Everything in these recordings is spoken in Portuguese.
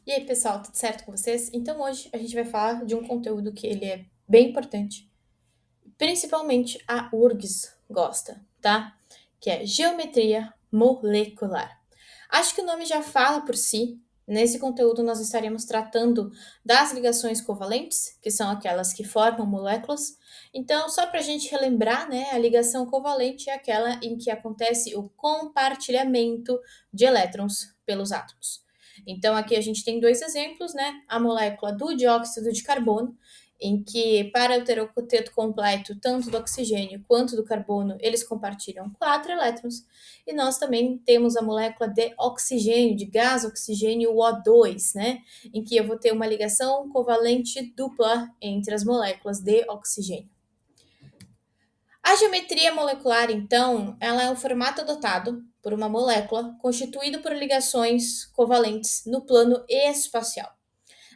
E aí, pessoal, tudo certo com vocês? Então, hoje a gente vai falar de um conteúdo que ele é bem importante, principalmente a URGS gosta, tá? Que é geometria molecular. Acho que o nome já fala por si. Nesse conteúdo, nós estaremos tratando das ligações covalentes, que são aquelas que formam moléculas. Então, só para a gente relembrar, né, a ligação covalente é aquela em que acontece o compartilhamento de elétrons pelos átomos. Então, aqui a gente tem dois exemplos, né? A molécula do dióxido de carbono, em que, para eu ter o teto completo, tanto do oxigênio quanto do carbono, eles compartilham 4 elétrons. E nós também temos a molécula de oxigênio, de gás oxigênio O2, né? Em que eu vou ter uma ligação covalente dupla entre as moléculas de oxigênio. A geometria molecular, então, ela é um formato adotado por uma molécula constituído por ligações covalentes no plano espacial.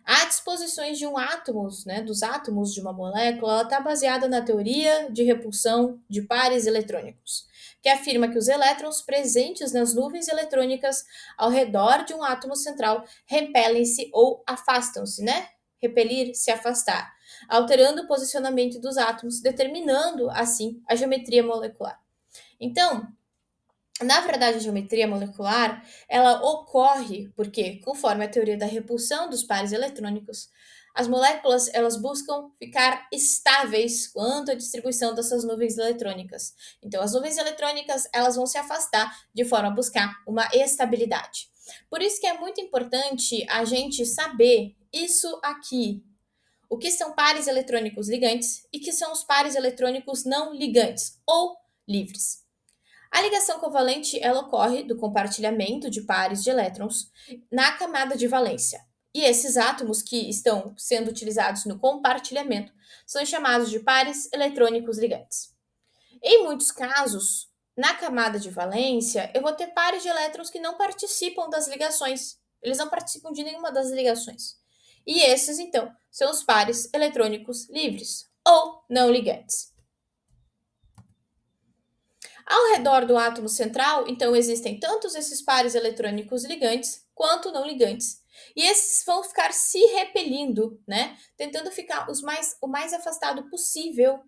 A disposições de um átomos, né, dos átomos de uma molécula, ela está baseada na teoria de repulsão de pares eletrônicos, que afirma que os elétrons presentes nas nuvens eletrônicas ao redor de um átomo central repelem-se ou afastam-se, né? Repelir, se afastar, alterando o posicionamento dos átomos, determinando assim a geometria molecular. Então, na verdade, a geometria molecular, ela ocorre porque, conforme a teoria da repulsão dos pares eletrônicos, as moléculas elas buscam ficar estáveis quanto à distribuição dessas nuvens eletrônicas. Então, as nuvens eletrônicas elas vão se afastar de forma a buscar uma estabilidade. Por isso que é muito importante a gente saber isso aqui. O que são pares eletrônicos ligantes e que são os pares eletrônicos não ligantes ou livres. A ligação covalente ela ocorre do compartilhamento de pares de elétrons na camada de valência. E esses átomos que estão sendo utilizados no compartilhamento são chamados de pares eletrônicos ligantes. Em muitos casos, na camada de valência, eu vou ter pares de elétrons que não participam das ligações. Eles não participam de nenhuma das ligações. E esses, então, são os pares eletrônicos livres ou não ligantes. Ao redor do átomo central, então, existem tanto esses pares eletrônicos ligantes quanto não ligantes. E esses vão ficar se repelindo, né? Tentando ficar o mais afastado possível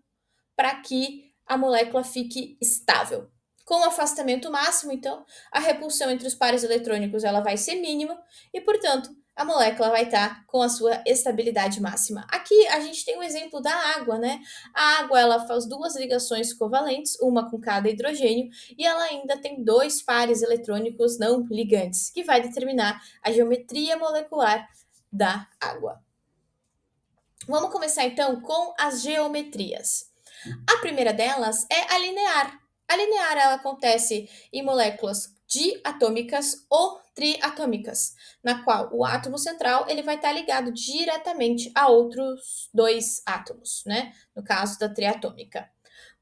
para que a molécula fique estável. Com o afastamento máximo, então, a repulsão entre os pares eletrônicos ela vai ser mínima e, portanto, a molécula vai estar com a sua estabilidade máxima. Aqui a gente tem um exemplo da água, né? A água ela faz duas ligações covalentes, uma com cada hidrogênio, e ela ainda tem dois pares eletrônicos não ligantes, que vai determinar a geometria molecular da água. Vamos começar então com as geometrias. A primeira delas é a linear. A linear ela acontece em moléculas diatômicas ou triatômicas, na qual o átomo central ele vai estar ligado diretamente a outros dois átomos, né? No caso da triatômica.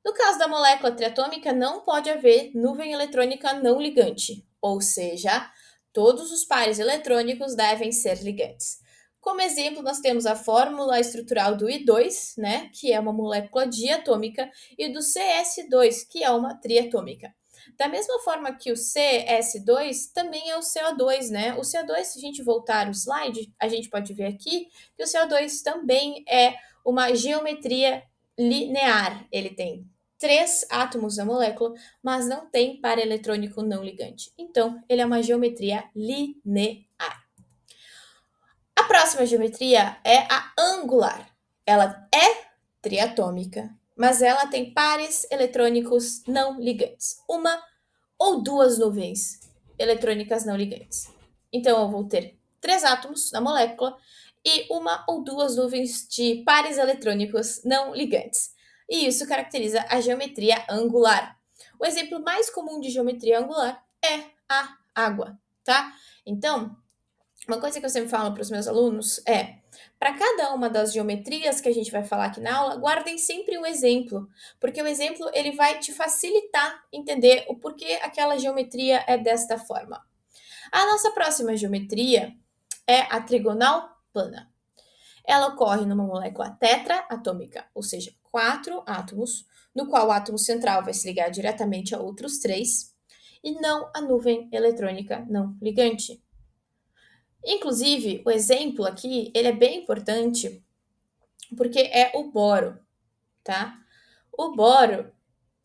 No caso da molécula triatômica, não pode haver nuvem eletrônica não ligante, ou seja, todos os pares eletrônicos devem ser ligantes. Como exemplo, nós temos a fórmula estrutural do I2, né, que é uma molécula diatômica, e do CS2, que é uma triatômica. Da mesma forma que o CS2 também é o CO2, né? O CO2, se a gente voltar o slide, a gente pode ver aqui que o CO2 também é uma geometria linear. Ele tem 3 átomos da molécula, mas não tem par eletrônico não ligante. Então, ele é uma geometria linear. A próxima geometria é a angular. Ela é triatômica, mas ela tem pares eletrônicos não ligantes. Uma ou duas nuvens eletrônicas não ligantes. Então, eu vou ter 3 átomos na molécula e uma ou duas nuvens de pares eletrônicos não ligantes. E isso caracteriza a geometria angular. O exemplo mais comum de geometria angular é a água, tá? Então, uma coisa que eu sempre falo para os meus alunos é, para cada uma das geometrias que a gente vai falar aqui na aula, guardem sempre um exemplo, porque o exemplo ele vai te facilitar entender o porquê aquela geometria é desta forma. A nossa próxima geometria é a trigonal plana. Ela ocorre numa molécula tetraatômica, ou seja, 4 átomos, no qual o átomo central vai se ligar diretamente a outros 3, e não a nuvem eletrônica não ligante. Inclusive, o exemplo aqui, ele é bem importante, porque é o boro, tá? O boro,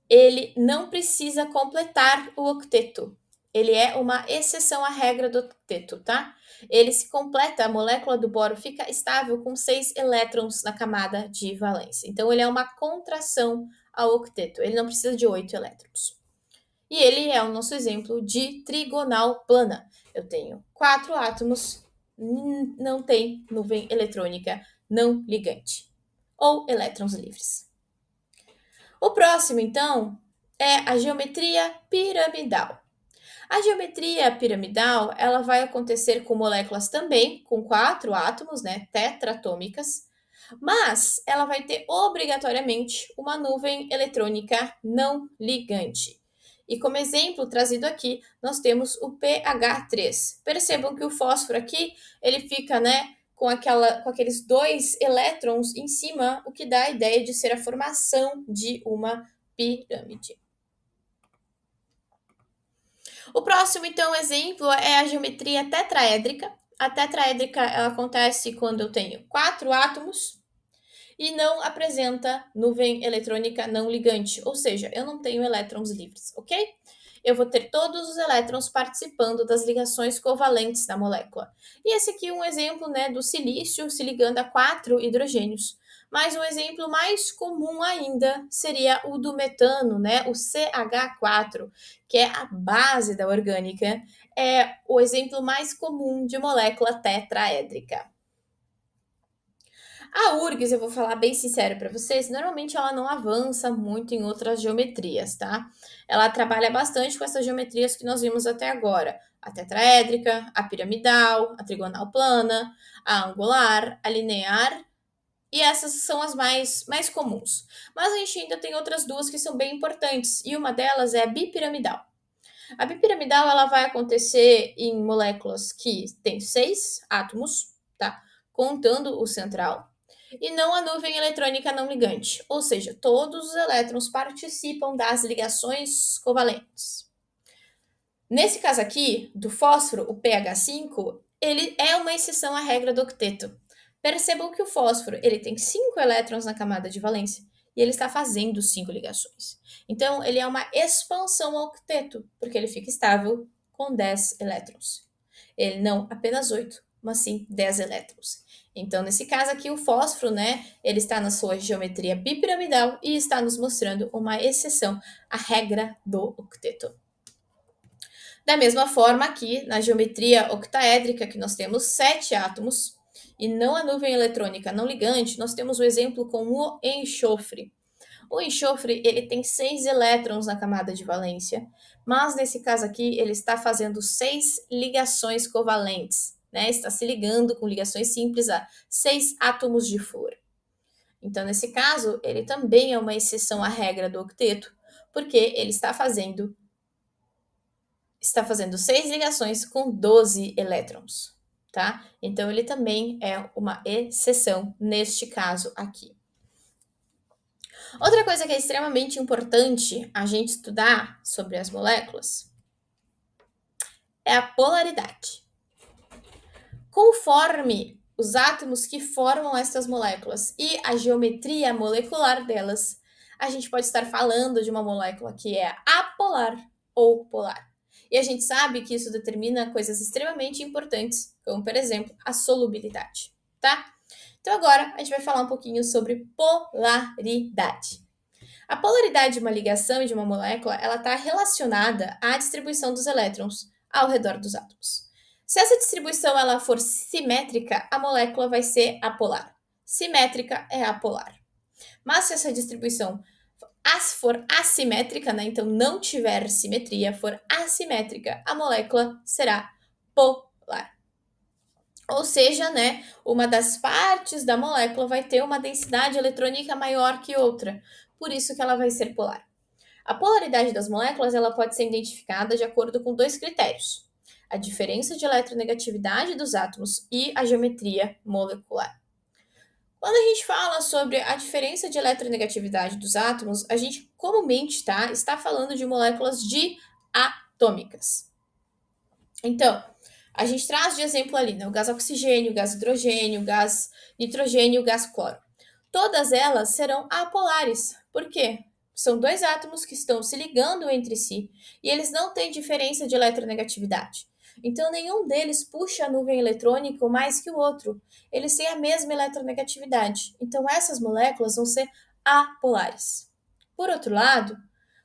ele não precisa completar o octeto. Ele é uma exceção à regra do octeto, tá? Ele se completa, a molécula do boro fica estável com 6 elétrons na camada de valência. Então, ele é uma contração ao octeto. Ele não precisa de 8 elétrons. E ele é o nosso exemplo de trigonal plana. Eu tenho 4 átomos, não tem nuvem eletrônica não ligante, ou elétrons livres. O próximo, então, é a geometria piramidal. A geometria piramidal, ela vai acontecer com moléculas também com 4 átomos, né, tetratômicas, mas ela vai ter obrigatoriamente uma nuvem eletrônica não ligante. E como exemplo trazido aqui, nós temos o pH3. Percebam que o fósforo aqui, ele fica, né, com aqueles 2 elétrons em cima, o que dá a ideia de ser a formação de uma pirâmide. O próximo, então, exemplo é a geometria tetraédrica. A tetraédrica ela acontece quando eu tenho 4 átomos e não apresenta nuvem eletrônica não ligante, ou seja, eu não tenho elétrons livres, ok? Eu vou ter todos os elétrons participando das ligações covalentes da molécula. E esse aqui é um exemplo, né, do silício se ligando a 4 hidrogênios. Mas um exemplo mais comum ainda seria o do metano, né, o CH4, que é a base da orgânica, é o exemplo mais comum de molécula tetraédrica. A URGS, eu vou falar bem sincero para vocês, normalmente ela não avança muito em outras geometrias, tá? Ela trabalha bastante com essas geometrias que nós vimos até agora. A tetraédrica, a piramidal, a trigonal plana, a angular, a linear, e essas são as mais comuns. Mas a gente ainda tem outras duas que são bem importantes, e uma delas é a bipiramidal. A bipiramidal ela vai acontecer em moléculas que têm 6 átomos, tá? Contando o central, e não a nuvem eletrônica não ligante, ou seja, todos os elétrons participam das ligações covalentes. Nesse caso aqui, do fósforo, o pH5, ele é uma exceção à regra do octeto. Percebam que o fósforo ele tem 5 elétrons na camada de valência e ele está fazendo 5 ligações. Então, ele é uma expansão ao octeto, porque ele fica estável com 10 elétrons. Ele não apenas 8, mas sim 10 elétrons. Então, nesse caso aqui, o fósforo, né, ele está na sua geometria bipiramidal e está nos mostrando uma exceção à regra do octeto. Da mesma forma, aqui na geometria octaédrica, que nós temos 7 átomos, e não a nuvem eletrônica não ligante, nós temos o exemplo com o enxofre. O enxofre ele tem 6 elétrons na camada de valência, mas nesse caso aqui ele está fazendo 6 ligações covalentes, né? Está se ligando com ligações simples a 6 átomos de flúor. Então, nesse caso, ele também é uma exceção à regra do octeto, porque ele está fazendo 6 ligações com 12 elétrons, tá? Então, ele também é uma exceção neste caso aqui. Outra coisa que é extremamente importante a gente estudar sobre as moléculas é a polaridade. Conforme os átomos que formam essas moléculas e a geometria molecular delas, a gente pode estar falando de uma molécula que é apolar ou polar. E a gente sabe que isso determina coisas extremamente importantes, como, por exemplo, a solubilidade, tá? Então agora a gente vai falar um pouquinho sobre polaridade. A polaridade de uma ligação e de uma molécula, ela está relacionada à distribuição dos elétrons ao redor dos átomos. Se essa distribuição ela for simétrica, a molécula vai ser apolar. Simétrica é apolar. Mas se essa distribuição for assimétrica, né, então não tiver simetria, for assimétrica, a molécula será polar. Ou seja, né, uma das partes da molécula vai ter uma densidade eletrônica maior que outra, por isso que ela vai ser polar. A polaridade das moléculas ela pode ser identificada de acordo com 2 critérios: a diferença de eletronegatividade dos átomos e a geometria molecular. Quando a gente fala sobre a diferença de eletronegatividade dos átomos, a gente comumente está falando de moléculas diatômicas. Então, A gente traz de exemplo ali, né, o gás oxigênio, o gás hidrogênio, o gás nitrogênio e o gás cloro. Todas elas serão apolares. Por quê? São dois átomos que estão se ligando entre si e eles não têm diferença de eletronegatividade. Então, nenhum deles puxa a nuvem eletrônica mais que o outro. Eles têm a mesma eletronegatividade. Então, essas moléculas vão ser apolares. Por outro lado,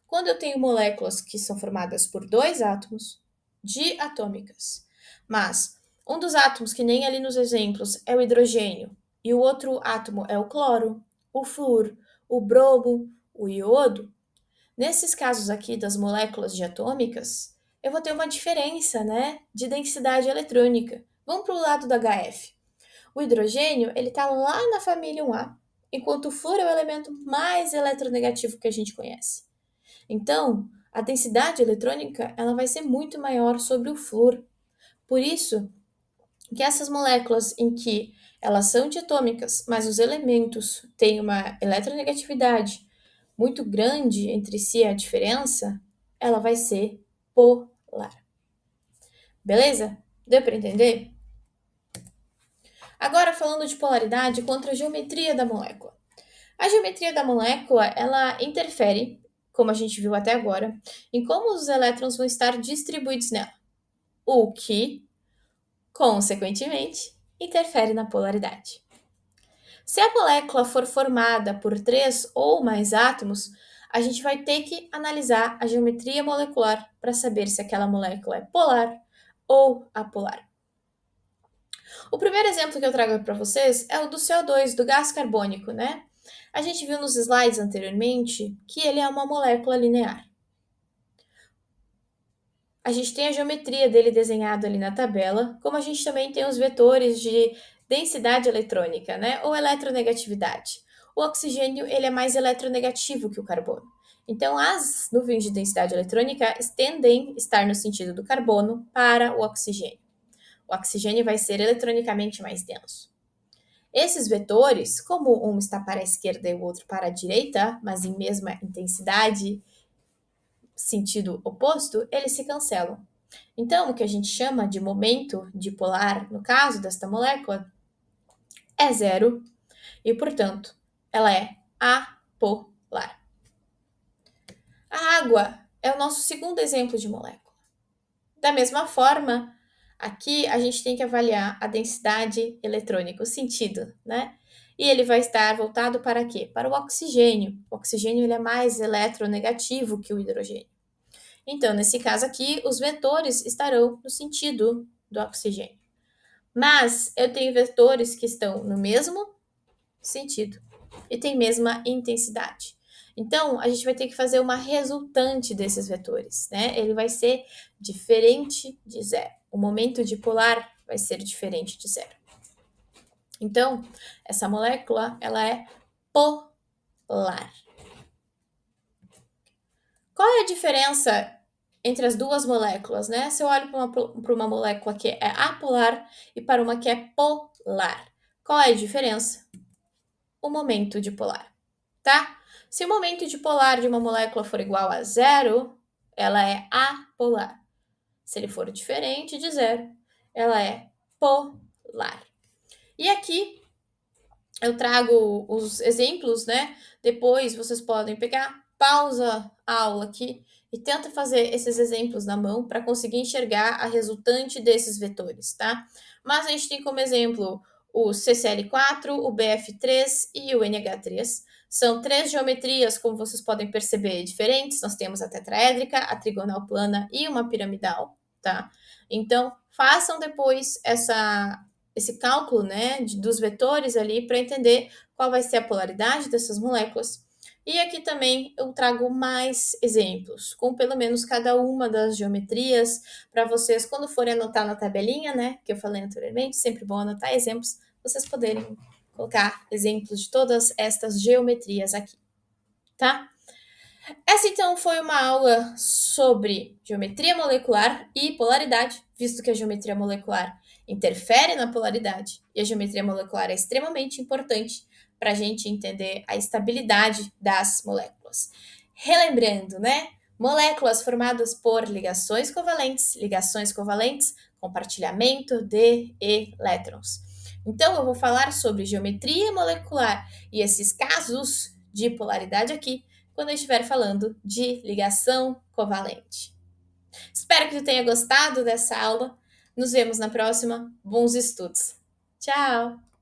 quando eu tenho moléculas que são formadas por dois átomos diatômicas, mas um dos átomos, que nem ali nos exemplos, é o hidrogênio, e o outro átomo é o cloro, o flúor, o bromo, o iodo, nesses casos aqui das moléculas diatômicas, eu vou ter uma diferença, né, de densidade eletrônica. Vamos para o lado do HF. O hidrogênio, ele está lá na família 1A, enquanto o flúor é o elemento mais eletronegativo que a gente conhece. Então, a densidade eletrônica ela vai ser muito maior sobre o flúor. Por isso, que essas moléculas em que elas são diatômicas, mas os elementos têm uma eletronegatividade muito grande entre si, a diferença, ela vai ser polar. Beleza? Deu para entender? Agora falando de polaridade contra a geometria da molécula. A geometria da molécula, ela interfere, como a gente viu até agora, em como os elétrons vão estar distribuídos nela, o que, consequentemente, interfere na polaridade. Se a molécula for formada por 3 ou mais átomos, a gente vai ter que analisar a geometria molecular para saber se aquela molécula é polar ou apolar. O primeiro exemplo que eu trago para vocês é o do CO2, do gás carbônico, né? A gente viu nos slides anteriormente que ele é uma molécula linear. A gente tem a geometria dele desenhado ali na tabela, como a gente também tem os vetores de densidade eletrônica, né, ou eletronegatividade. O oxigênio ele é mais eletronegativo que o carbono. Então, as nuvens de densidade eletrônica tendem a estar no sentido do carbono para o oxigênio. O oxigênio vai ser eletronicamente mais denso. Esses vetores, como um está para a esquerda e o outro para a direita, mas em mesma intensidade, sentido oposto, eles se cancelam. Então, o que a gente chama de momento dipolar, no caso desta molécula, é zero e, portanto, ela é apolar. A água é o nosso segundo exemplo de molécula. Da mesma forma, aqui a gente tem que avaliar a densidade eletrônica, o sentido, né? E ele vai estar voltado para quê? Para o oxigênio. O oxigênio ele é mais eletronegativo que o hidrogênio. Então, nesse caso aqui, os vetores estarão no sentido do oxigênio. Mas eu tenho vetores que estão no mesmo sentido e têm mesma intensidade. Então, a gente vai ter que fazer uma resultante desses vetores, né? Ele vai ser diferente de zero. O momento dipolar vai ser diferente de zero. Então, essa molécula, ela é polar. Qual é a diferença entre as duas moléculas, né? Se eu olho para uma molécula que é apolar e para uma que é polar, qual é a diferença? O momento dipolar, tá? Se o momento dipolar de uma molécula for igual a zero, ela é apolar. Se ele for diferente de zero, ela é polar. E aqui eu trago os exemplos, né? Depois vocês podem pegar, pausa a aula aqui e tenta fazer esses exemplos na mão para conseguir enxergar a resultante desses vetores, tá? Mas a gente tem como exemplo o CCl4, o BF3 e o NH3. São três geometrias, como vocês podem perceber, diferentes. Nós temos a tetraédrica, a trigonal plana e uma piramidal, tá? Então, façam depois esse cálculo, né, dos vetores ali para entender qual vai ser a polaridade dessas moléculas. E aqui também eu trago mais exemplos, com pelo menos cada uma das geometrias, para vocês, quando forem anotar na tabelinha, né, que eu falei anteriormente, sempre bom anotar exemplos, vocês poderem colocar exemplos de todas estas geometrias aqui, tá? Essa então foi uma aula sobre geometria molecular e polaridade, visto que a geometria molecular interfere na polaridade e a geometria molecular é extremamente importante para a gente entender a estabilidade das moléculas. Relembrando, né? Moléculas formadas por ligações covalentes compartilhamento de elétrons. Então, eu vou falar sobre geometria molecular e esses casos de polaridade aqui quando eu estiver falando de ligação covalente. Espero que tu tenha gostado dessa aula. Nos vemos na próxima. Bons estudos. Tchau!